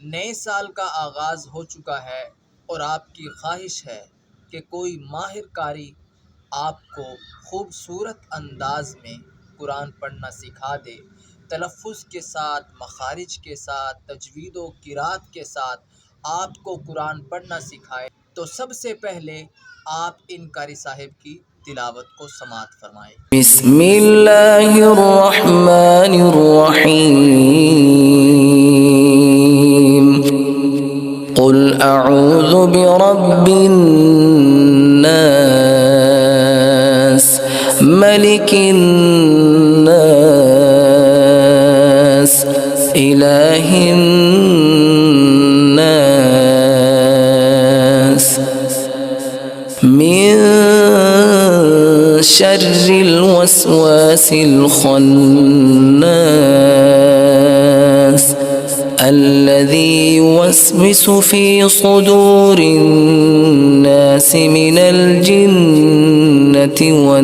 नए साल का आगाज़ हो चुका है और आपकी ख्वाहिश है कि कोई माहिर कारी आपको खूबसूरत अंदाज में कुरान पढ़ना सिखा दे, तलफ़्फ़ुज़ के साथ, मखारिज के साथ, तजवीद व क़िरात के साथ आपको कुरान पढ़ना सिखाए, तो सबसे पहले आप इन कारी साहिब की तिलावत को समाअत फरमाएँ। बिस्मिल्लाहिर्रहमानिर्रहीम। क़ुल अऊज़ु बिरब्बिन नास, मलिकिन नास, इलाहिन नास, मिन शर्रिल वस्वासिल खन्नास, अल्लज़ी युवस्विसु फ़ी सुदूरिन नास मिनल जिन्नति वन्नास।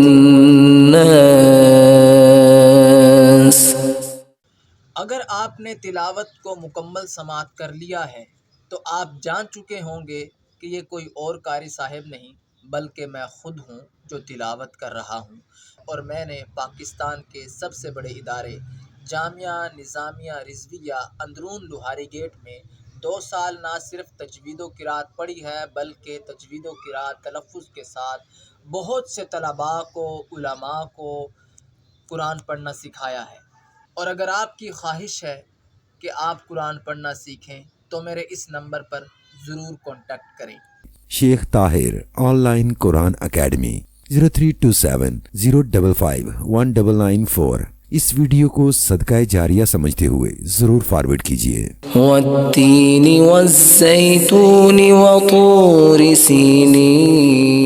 अगर आपने तिलावत को मुकम्मल समाअत कर लिया है तो आप जान चुके होंगे कि ये कोई और कारी साहिब नहीं बल्कि मैं ख़ुद हूँ जो तिलावत कर रहा हूँ। और मैंने पाकिस्तान के सबसे बड़े इदारे जामिया निज़ामिया रिज़विया अंदरून लोहारी गेट में 2 साल ना सिर्फ तजवीद व क़िरात पढ़ी है बल्कि तजवीद व क़िरात तलफ़्फ़ुज़ के साथ बहुत से तलबा को, उलमा को कुरान पढ़ना सिखाया है। और अगर आपकी ख्वाहिश है कि आप कुरान पढ़ना सीखें तो मेरे इस नंबर पर ज़रूर कॉन्टैक्ट करें। Sheikh Tahir online Quran academy 0327055194। इस वीडियो को सदका जारिया समझते हुए ज़रूर फॉरवर्ड कीजिए। वत्तीनि वज़्ज़ैतूनि व तूरि सीनीन।